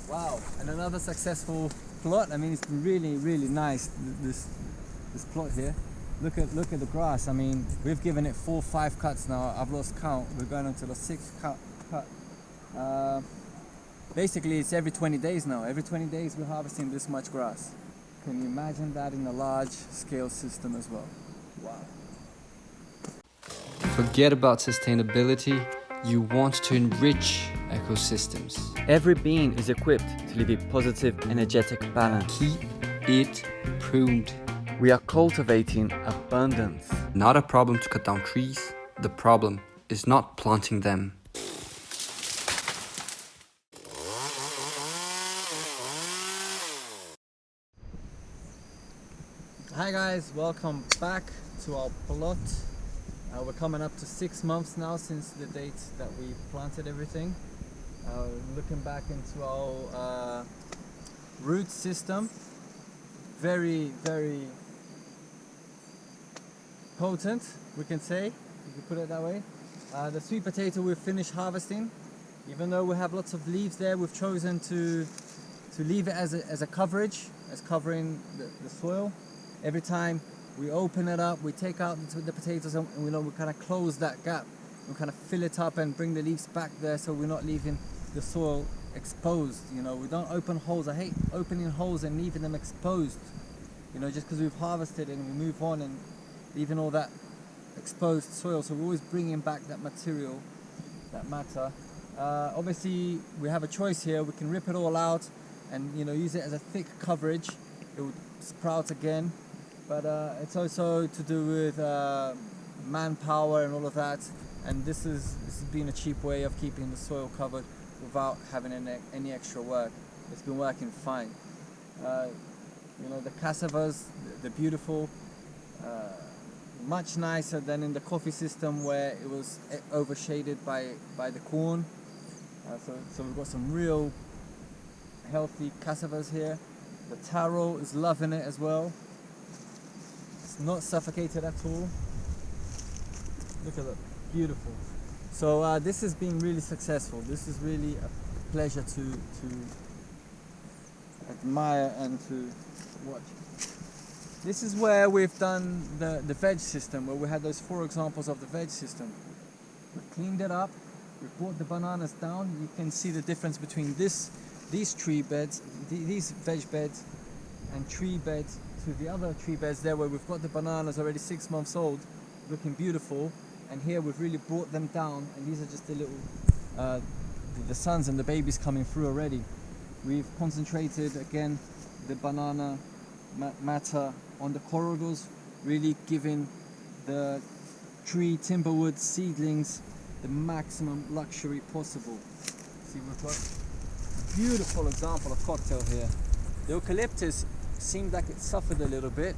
Wow, and another successful plot. I mean, it's been really nice, this plot here. Look at the grass. I mean, we've given it 4 or 5 cuts now. I've lost count. We're going on to the 6th cut. Basically, it's every 20 days now. Every 20 days we're harvesting this much grass. Can you imagine that in a large scale system as well? Wow. Forget about sustainability. You want to enrich ecosystems. Every being is equipped to live a positive, energetic balance. Keep it pruned. We are cultivating abundance. Not a problem to cut down trees. The problem is not planting them. Hi guys, welcome back to our plot. We're coming up to 6 months now since the date that we planted everything. Looking back into our root system, very potent, we can say, if you put it that way. The sweet potato we've finished harvesting. Even though we have lots of leaves there, we've chosen to leave it as a coverage, as covering the soil. Every time we open it up, we take out the potatoes and we kind of close that gap. We kind of fill it up and bring the leaves back there so we're not leaving the soil exposed. You know, we don't open holes. I hate opening holes and leaving them exposed. You know, just because we've harvested and we move on and leaving all that exposed soil. So we're always bringing back that material, that matter. Obviously, we have a choice here. We can rip it all out and, you know, use it as a thick coverage. It would sprout again. But it's also to do with manpower and all of that, and this has been a cheap way of keeping the soil covered without having any extra work. It's been working fine. You know, the cassavas, they're beautiful, much nicer than in the coffee system where it was overshaded by the corn. So we've got some real healthy cassavas here. The taro is loving it as well. Not suffocated at all. Look at that, beautiful. So this has been really successful. This is really a pleasure to admire and to watch. This is where we've done the veg system, where we had those 4 examples of the veg system. We cleaned it up, we brought the bananas down. You can see the difference between these tree beds, these veg beds and tree beds, to the other tree beds there where we've got the bananas already 6 months old, looking beautiful, and here we've really brought them down, and these are just the little the sons and the babies coming through already. We've concentrated again the banana matter on the corridors, really giving the tree timberwood seedlings the maximum luxury possible. See, we've got a beautiful example of cocktail here. The eucalyptus seemed like it suffered a little bit.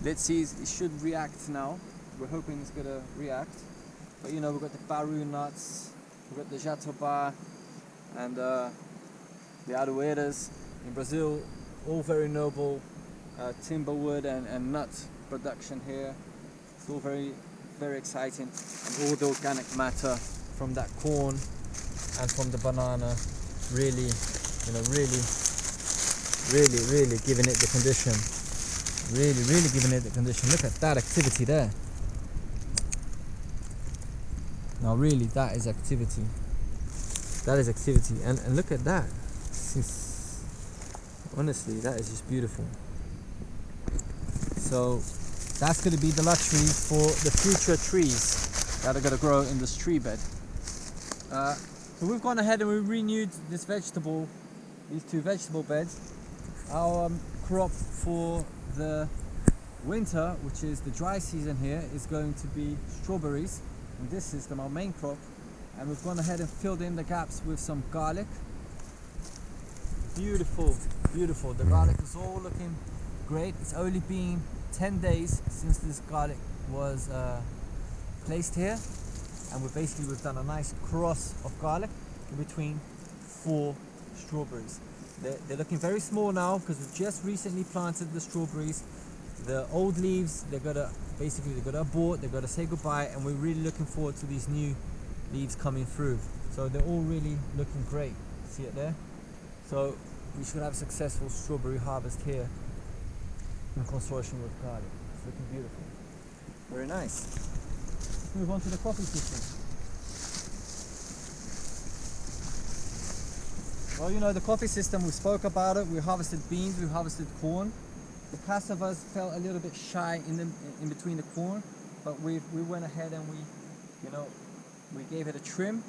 Let's see, it should react now. We're hoping it's gonna react. But you know, we've got the baru nuts, we've got the jatobá, and the aroeiras. In Brazil, all very noble timberwood and nut production here. It's all very exciting. And all the organic matter from that corn and from the banana, really, you know, really giving it the condition. Really giving it the condition. Look at that activity there. Now really, that is activity. That is activity. And look at that. Honestly, that is just beautiful. So that's going to be the luxury for the future trees that are going to grow in this tree bed. So we've gone ahead and we renewed these 2 vegetable beds. Our crop for the winter, which is the dry season here, is going to be strawberries in this system, our main crop, and we've gone ahead and filled in the gaps with some garlic. Beautiful. The garlic is all looking great. It's only been 10 days since this garlic was placed here, and we've done a nice cross of garlic in between 4 strawberries. They're looking very small now because we've just recently planted the strawberries. The old leaves, they've got to abort, they've got to say goodbye, and we're really looking forward to these new leaves coming through. So they're all really looking great. See it there? So we should have a successful strawberry harvest here in consortium with garlic. It's looking beautiful. Very nice. Let's move on to the coffee system. Well, you know, the coffee system, we spoke about it. We harvested beans, we harvested corn. The cassavas felt a little bit shy in between the corn, but we went ahead and we gave it a trim,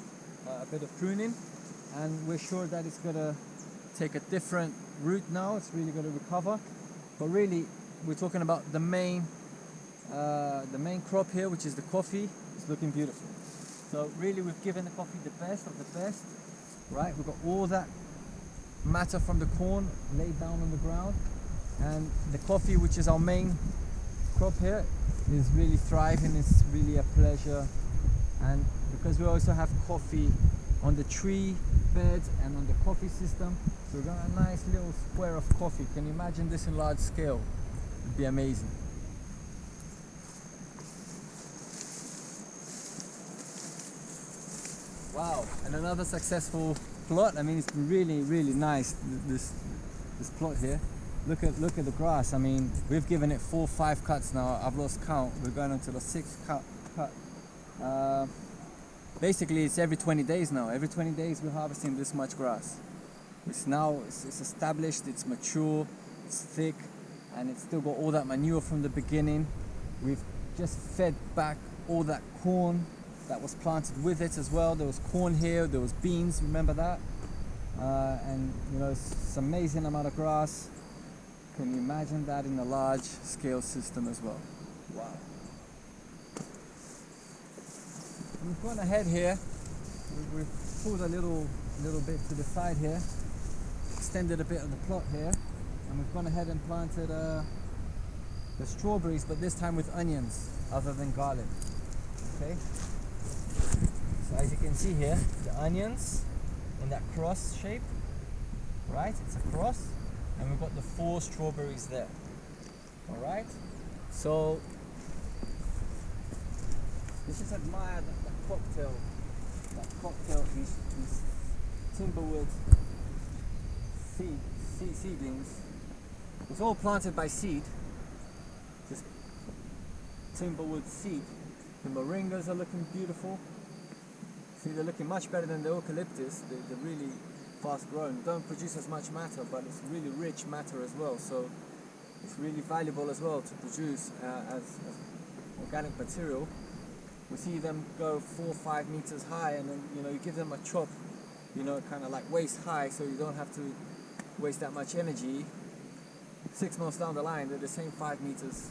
a bit of pruning, and we're sure that it's gonna take a different route now. It's really gonna recover. But really, we're talking about the main crop here, which is the coffee. It's looking beautiful. So really, we've given the coffee the best of the best, right? We've got all that matter from the corn laid down on the ground, and the coffee, which is our main crop here, is really thriving. It's really a pleasure. And because we also have coffee on the tree beds and on the coffee system, so we've got a nice little square of coffee. Can you imagine this in large scale? It'd be amazing. Wow, and another successful plot. I mean, it's really nice, this plot here. Look at the grass. I mean, we've given it 4 or 5 cuts now. I've lost count. We're going on to the 6th cut. Basically, it's every 20 days now. Every 20 days we're harvesting this much grass. It's established, it's mature, it's thick, and it's still got all that manure from the beginning. We've just fed back all that corn that was planted with it as well. There was corn here, there was beans, remember that? And you know, it's an amazing amount of grass. Can you imagine that in a large scale system as well? Wow. We've gone ahead here, we've pulled a little bit to the side here, extended a bit of the plot here, and we've gone ahead and planted the strawberries, but this time with onions other than garlic. Okay, so as you can see here, the onions in that cross shape, right? It's a cross, and we've got the 4 strawberries there. All right, so let's just admire that cocktail is timberwood seedlings. It's all planted by seed, just timberwood seed. The moringas are looking beautiful. See, they're looking much better than the eucalyptus. They're really fast growing. Don't produce as much matter, but it's really rich matter as well. So it's really valuable as well to produce as organic material. We see them go 4 or 5 meters high, and then you give them a chop, kind of like waist high, so you don't have to waste that much energy. 6 months down the line, they're the same 5 meters.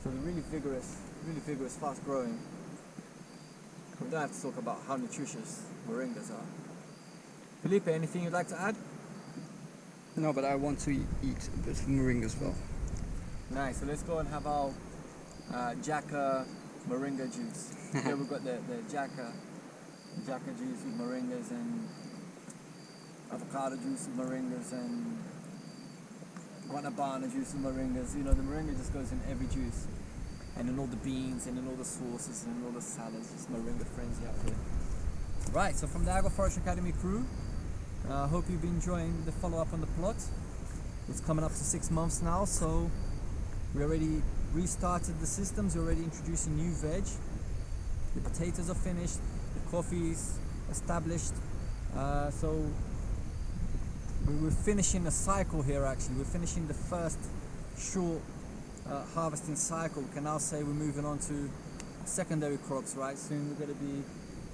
So they're really vigorous, fast growing. We don't have to talk about how nutritious moringas are. Felipe, anything you'd like to add? No, but I want to eat a bit of moringa as well. Nice, so let's go and have our Jaca Moringa juice. Here we've got the Jaca juice with moringas, and avocado juice with moringas, and guanabana juice with moringas. The moringa just goes in every juice, and in all the beans, and in all the sauces, and in all the salads. Just moringa frenzy out here. Right, so from the Agroforestry Academy crew, I hope you've been enjoying the follow-up on the plot. It's coming up to 6 months now, so we already restarted the systems. We're already introducing new veg. The potatoes are finished, the coffee's established. So we're finishing a cycle here actually. We're finishing the first short harvesting cycle. We can now say we're moving on to secondary crops, right? Soon we're going to be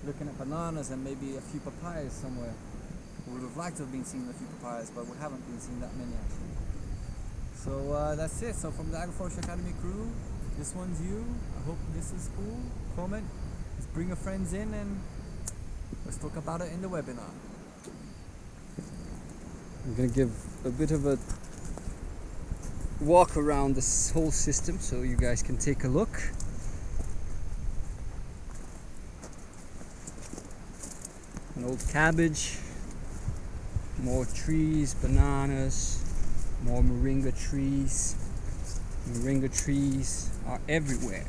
looking at bananas and maybe a few papayas somewhere. We would have liked to have been seeing a few papayas, but we haven't been seeing that many actually. So that's it. So from the Agroforestry Academy crew, this one's you. I hope this is cool. Comment. Let's bring your friends in and let's talk about it in the webinar. I'm going to give a bit of a walk around this whole system so you guys can take a look. An old cabbage, more trees, bananas, more moringa trees. Moringa trees are everywhere.